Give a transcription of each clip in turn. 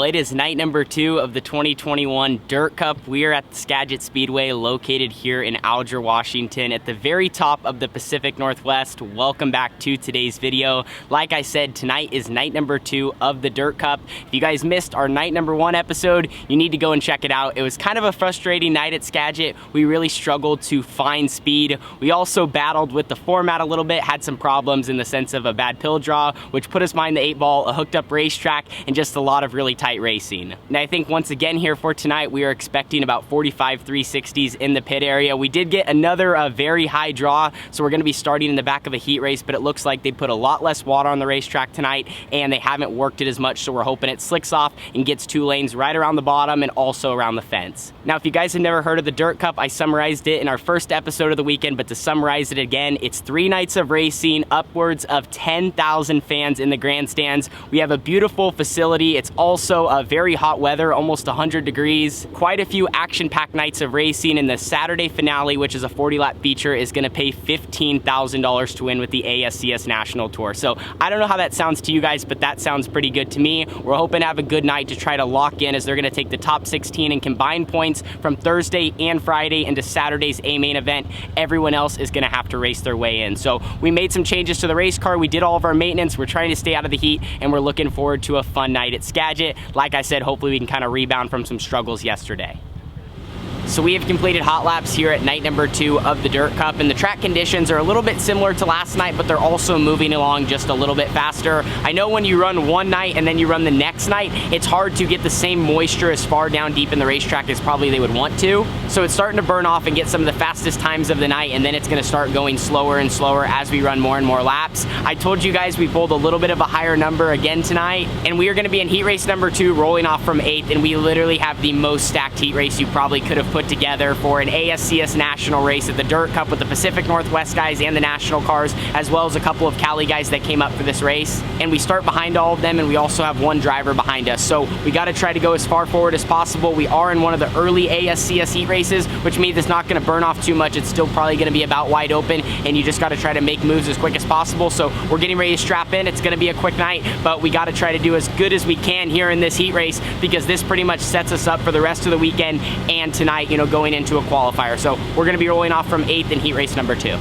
it is night number 2 of the 2021 Dirt Cup. We are at the Skagit Speedway located here in Alger, Washington at the very top of the Pacific Northwest. Welcome back to today's video. Like I said, tonight is night number 2 of the Dirt Cup. If you guys missed our night number 1 episode, you need to go and check it out. It was kind of a frustrating night at Skagit. We really struggled to find speed. We also battled with the format a little bit, had some problems in the sense of a bad pill draw, which put us behind the 8 ball, a hooked up racetrack, and just a lot of really tight racing. And I think once again here for tonight, we are expecting about 45 360s in the pit area. We did get another very high draw, so we're gonna be starting in the back of a heat race, but it looks like they put a lot less water on the racetrack tonight, and they haven't worked it as much, so we're hoping it slicks off and gets 2 lanes right around the bottom and also around the fence. Now, if you guys have never heard of the Dirt Cup, I summarized it in our first episode of the weekend, but to summarize it again, it's 3 nights of racing, upwards of 10,000 fans in the grandstands. We have a beautiful facility. It's also very hot weather, almost 100 degrees. Quite a few action-packed nights of racing, and the Saturday finale, which is a 40-lap feature, is gonna pay $15,000 to win with the ASCS National Tour. So I don't know how that sounds to you guys, but that sounds pretty good to me. We're hoping to have a good night to try to lock in, as they're gonna take the top 16 and combine points from Thursday and Friday into Saturday's A main event. Everyone else is gonna have to race their way in. So we made some changes to the race car. We did all of our maintenance. We're trying to stay out of the heat, and we're looking forward to a fun night at Skagit. Like I said, hopefully we can kind of rebound from some struggles yesterday. So we have completed hot laps here at night number 2 of the Dirt Cup, and the track conditions are a little bit similar to last night, but they're also moving along just a little bit faster. I know when you run one night and then you run the next night, it's hard to get the same moisture as far down deep in the racetrack as probably they would want to. So it's starting to burn off and get some of the fastest times of the night, and then it's gonna start going slower and slower as we run more and more laps. I told you guys we pulled a little bit of a higher number again tonight, and we are gonna be in heat race number 2, rolling off from 8th, and we literally have the most stacked heat race you probably could have put together for an ASCS national race at the Dirt Cup, with the Pacific Northwest guys and the national cars, as well as a couple of Cali guys that came up for this race. And we start behind all of them, and we also have 1 driver behind us. So we got to try to go as far forward as possible. We are in one of the early ASCS heat races, which means it's not going to burn off too much. It's still probably going to be about wide open, and you just got to try to make moves as quick as possible. So we're getting ready to strap in. It's going to be a quick night, but we got to try to do as good as we can here in this heat race, because this pretty much sets us up for the rest of the weekend and tonight, you know, going into a qualifier. So we're going to be rolling off from 8th in heat race number 2.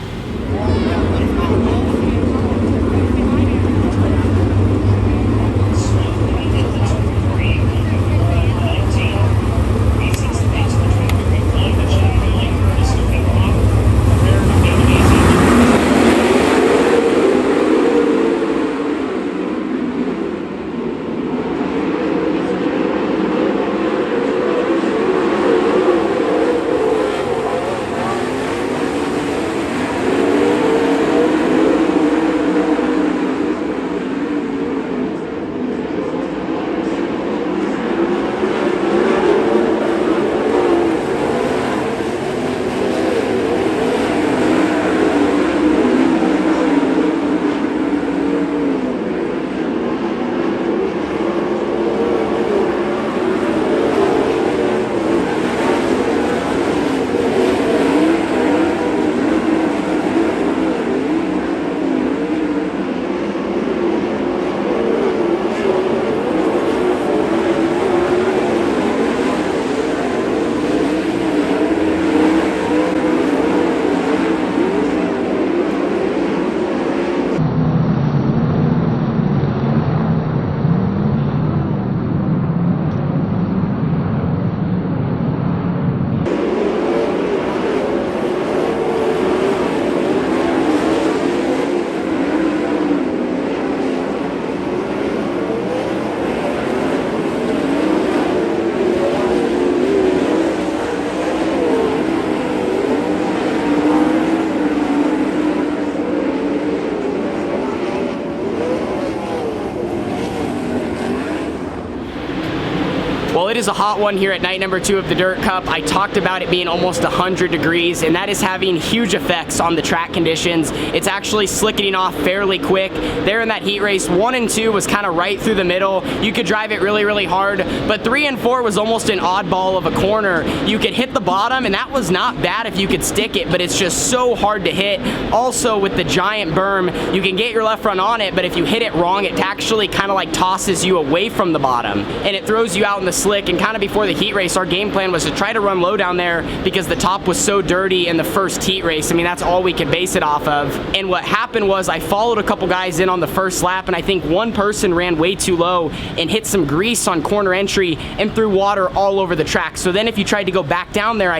Well, it is a hot one here at night number 2 of the Dirt Cup. I talked about it being almost 100 degrees, and that is having huge effects on the track conditions. It's actually slicking off fairly quick. There in that heat race, 1 and 2 was kind of right through the middle. You could drive it really, really hard, but 3 and 4 was almost an oddball of a corner. You could hit the bottom, and that was not bad if you could stick it, but it's just so hard to hit. Also, with the giant berm, you can get your left front on it, but if you hit it wrong, it actually kind of like tosses you away from the bottom, and it throws you out in the slick. And kind of before the heat race, our game plan was to try to run low down there because the top was so dirty in the first heat race. I mean, that's all we could base it off of. And what happened was I followed a couple guys in on the first lap, and I think one person ran way too low and hit some grease on corner entry and threw water all over the track. So then if you tried to go back down there,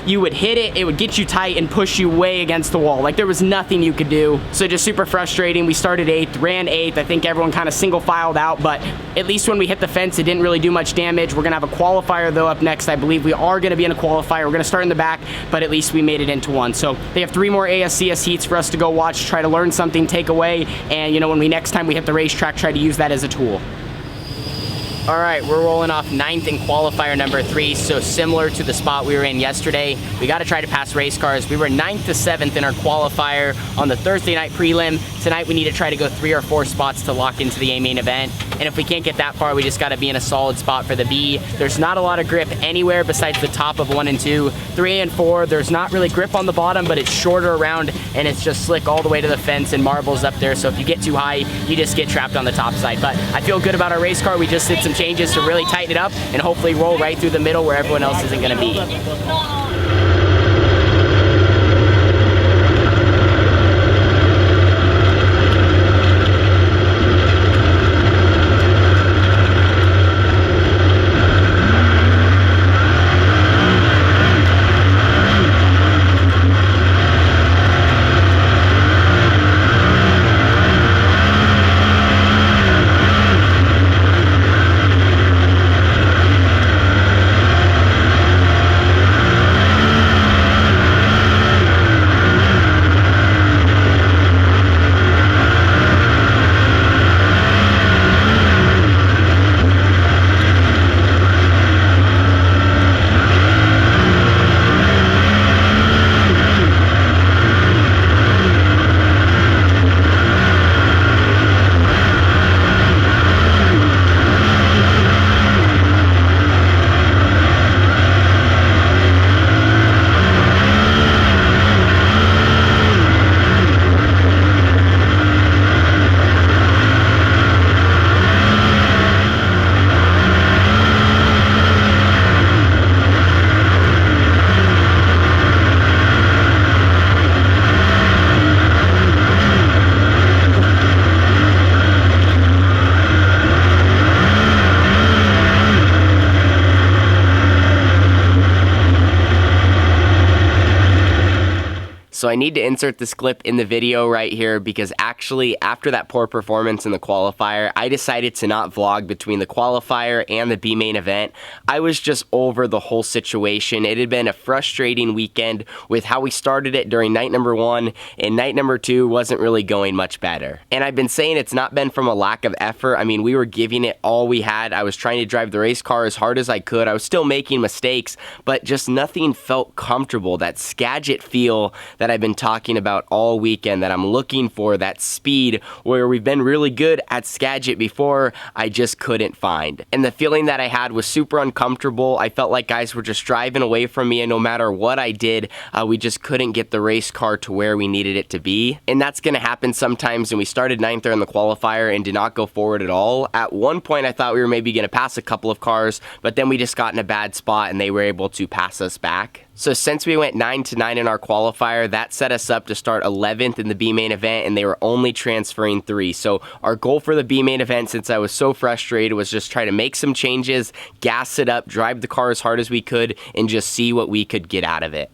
you would hit it, it would get you tight and push you way against the wall. Like, there was nothing you could do. So just super frustrating. We started 8th, ran 8th. I think everyone kind of single filed out, but at least when we hit the fence, it didn't really do much damage. We're gonna have a qualifier though up next. I believe we are gonna be in a qualifier. We're gonna start in the back, but at least we made it into one. So they have 3 more ASCS heats for us to go watch, try to learn something, take away, and you know, when next time we hit the racetrack, try to use that as a tool. All right, we're rolling off 9th in qualifier number 3, so similar to the spot we were in yesterday. We got to try to pass race cars. We were 9th to 7th in our qualifier on the Thursday night prelim. Tonight we need to try to go 3 or 4 spots to lock into the A main event. And if we can't get that far, we just got to be in a solid spot for the B. There's not a lot of grip anywhere besides the top of 1 and 2. 3 and 4, there's not really grip on the bottom, but it's shorter around and it's just slick all the way to the fence and marbles up there. So if you get too high, you just get trapped on the top side. But I feel good about our race car. We just did some changes to really tighten it up and hopefully roll right through the middle where everyone else isn't going to be. So I need to insert this clip in the video right here because actually after that poor performance in the qualifier, I decided to not vlog between the qualifier and the B main event. I was just over the whole situation. It had been a frustrating weekend with how we started it during night number 1, and night number 2 wasn't really going much better. And I've been saying it's not been from a lack of effort. I mean, we were giving it all we had. I was trying to drive the race car as hard as I could. I was still making mistakes, but just nothing felt comfortable. That Skagit feel that I've been talking about all weekend, that I'm looking for, that speed where we've been really good at Skagit before, I just couldn't find. And the feeling that I had was super uncomfortable. I felt like guys were just driving away from me, and no matter what I did, we just couldn't get the race car to where we needed it to be. And that's going to happen sometimes, and we started 9th there in the qualifier and did not go forward at all. At one point, I thought we were maybe going to pass a couple of cars, but then we just got in a bad spot and they were able to pass us back. So since we went 9-9 in our qualifier, that set us up to start 11th in the B main event, and they were only transferring 3. So our goal for the B main event, since I was so frustrated, was just try to make some changes, gas it up, drive the car as hard as we could, and just see what we could get out of it.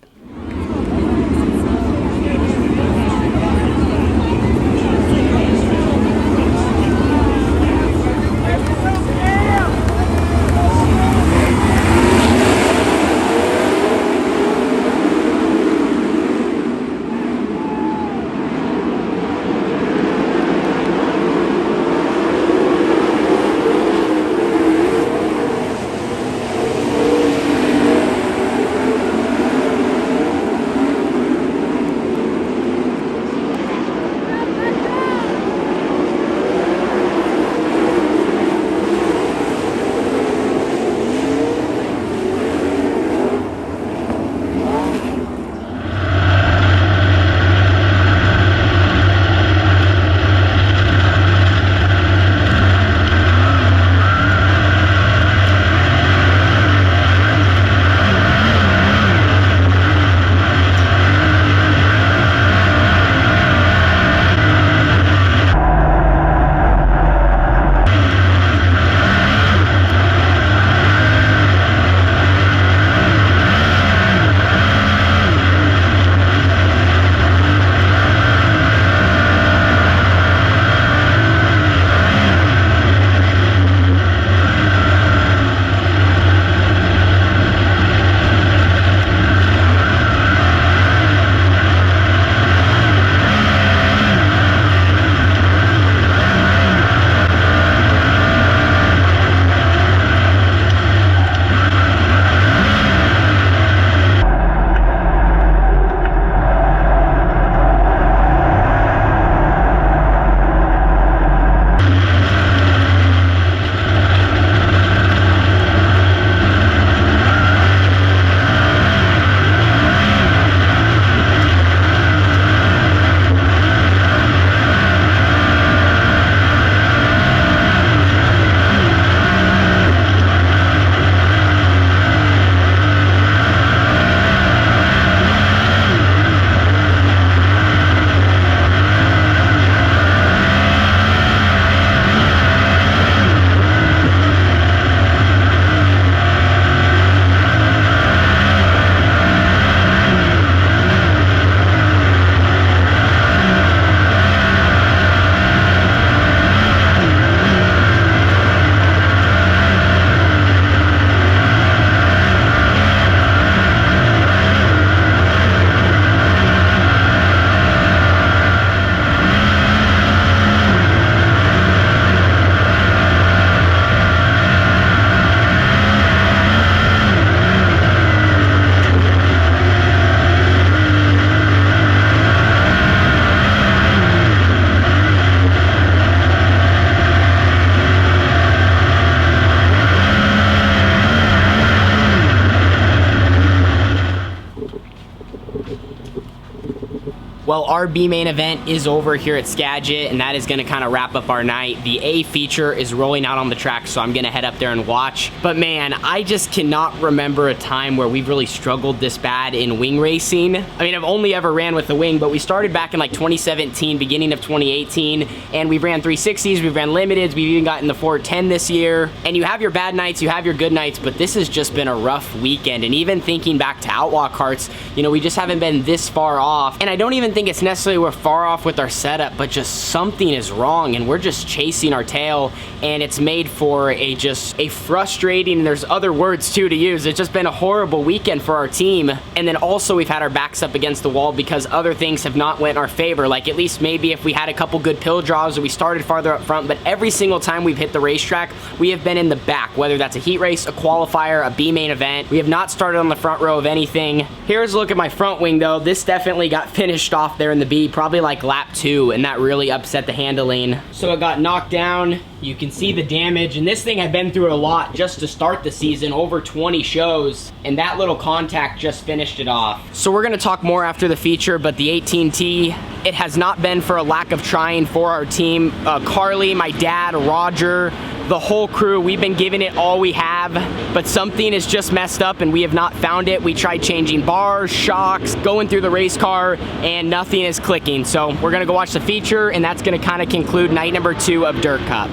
Well, our B main event is over here at Skagit, and that is gonna kind of wrap up our night. The A feature is rolling out on the track, so I'm gonna head up there and watch. But man, I just cannot remember a time where we've really struggled this bad in wing racing. I mean, I've only ever ran with the wing, but we started back in like 2017, beginning of 2018, and we've ran 360s, we've ran limiteds, we've even gotten the 410 this year. And you have your bad nights, you have your good nights, but this has just been a rough weekend. And even thinking back to Outlaw Karts, you know, we just haven't been this far off. And I don't even think it's necessarily we're far off with our setup, but just something is wrong and we're just chasing our tail, and it's made for just a frustrating, and there's other words too to use. It's just been a horrible weekend for our team. And then also we've had our backs up against the wall because other things have not went in our favor. Like at least maybe if we had a couple good pill draws or we started farther up front, but every single time we've hit the racetrack, we have been in the back, whether that's a heat race, a qualifier, a B main event. We have not started on the front row of anything. Here's a look at my front wing though. This definitely got finished off there in the B, probably like lap 2, and that really upset the handling. So it got knocked down. You can see the damage, and this thing had been through a lot just to start the season, over 20 shows, and that little contact just finished it off. So we're gonna talk more after the feature, but the 18T, it has not been for a lack of trying for our team. Carly, my dad, Roger, the whole crew, we've been giving it all we have, but something is just messed up and we have not found it. We tried changing bars, shocks, going through the race car, and nothing is clicking. So we're gonna go watch the feature, and that's gonna kind of conclude night number 2 of Dirt Cup.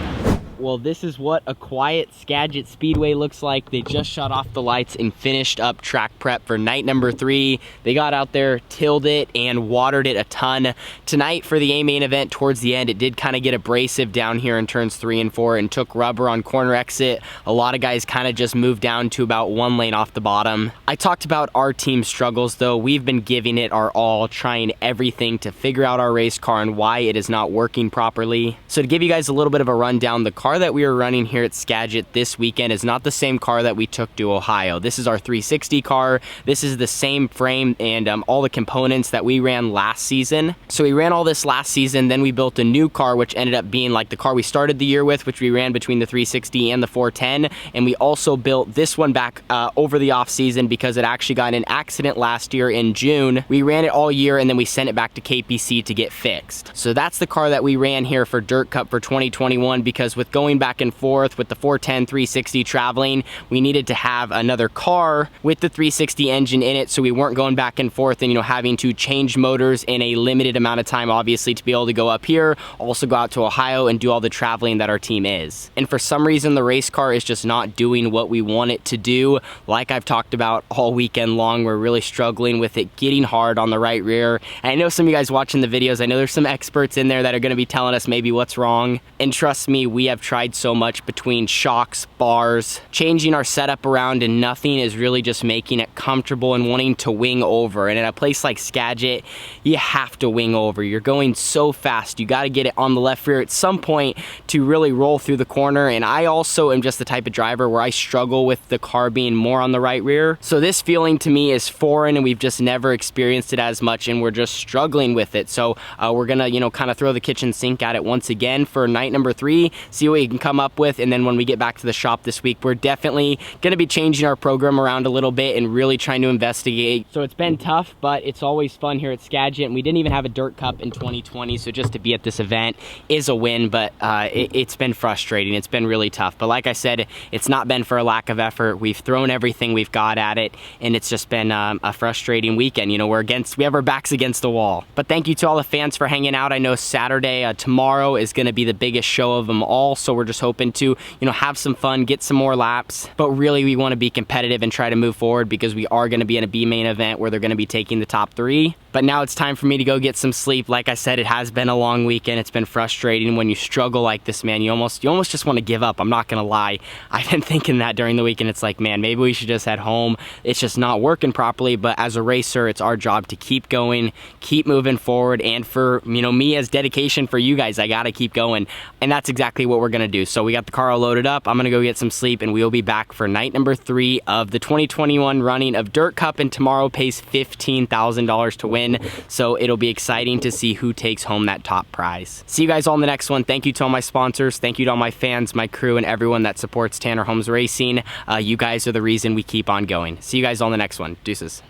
Well, this is what a quiet Skagit Speedway looks like. They just shut off the lights and finished up track prep for night number 3. They got out there, tilled it, and watered it a ton. Tonight for the A main event, towards the end, it did kind of get abrasive down here in turns 3 and 4 and took rubber on corner exit. A lot of guys kind of just moved down to about 1 lane off the bottom. I talked about our team struggles though. We've been giving it our all, trying everything to figure out our race car and why it is not working properly. So to give you guys a little bit of a rundown, the car that we are running here at Skagit this weekend is not the same car that we took to Ohio. This is our 360 car. This is the same frame and all the components that we ran last season. So we ran all this last season, then we built a new car, which ended up being like the car we started the year with, which we ran between the 360 and the 410. And we also built this one back over the off season because it actually got in an accident last year in June. We ran it all year and then we sent it back to KPC to get fixed. So that's the car that we ran here for Dirt Cup for 2021, because with going back and forth with the 410 360 traveling, we needed to have another car with the 360 engine in it, so we weren't going back and forth and, you know, having to change motors in a limited amount of time, obviously, to be able to go up here, also go out to Ohio and do all the traveling that our team is. And for some reason the race car is just not doing what we want it to do. Like I've talked about all weekend long, we're really struggling with it getting hard on the right rear. And I know some of you guys watching the videos, I know there's some experts in there that are going to be telling us maybe what's wrong, and trust me, we have tried so much between shocks, bars, changing our setup around, and nothing is really just making it comfortable and wanting to wing over. And in a place like Skagit, you have to wing over. You're going so fast, you got to get it on the left rear at some point to really roll through the corner. And I also am just the type of driver where I struggle with the car being more on the right rear. So this feeling to me is foreign, and we've just never experienced it as much, and we're just struggling with it. So we're gonna, you know, kind of throw the kitchen sink at it once again for night number 3, see what we can come up with. And then when we get back to the shop this week, we're definitely gonna be changing our program around a little bit and really trying to investigate. So it's been tough, but it's always fun here at Skagit, and we didn't even have a Dirt Cup in 2020, so just to be at this event is a win. But it's been frustrating, it's been really tough. But like I said, it's not been for a lack of effort. We've thrown everything we've got at it, and it's just been a frustrating weekend. You know, we have our backs against the wall. But thank you to all the fans for hanging out. I know Saturday, tomorrow is gonna be the biggest show of them all, so we're just hoping to, you know, have some fun, get some more laps. But really, we want to be competitive and try to move forward, because we are going to be in a B main event where they're going to be taking the top 3. But now it's time for me to go get some sleep. Like I said, it has been a long weekend. It's been frustrating. When you struggle like this, man, you almost just want to give up. I'm not gonna lie. I've been thinking that during the weekend. It's like, man, maybe we should just head home. It's just not working properly. But as a racer, it's our job to keep going, keep moving forward. And for, you know, me as dedication for you guys, I gotta keep going. And that's exactly what we're gonna do. So we got the car all loaded up. I'm gonna go get some sleep, and we'll be back for night number 3 of the 2021 running of Dirt Cup. And tomorrow pays $15,000 to win. So it'll be exciting to see who takes home that top prize. See you guys all in the next one. Thank you to all my sponsors. Thank you to all my fans, my crew, and everyone that supports Tanner Holmes Racing. You guys are the reason we keep on going. See you guys all in the next one. Deuces.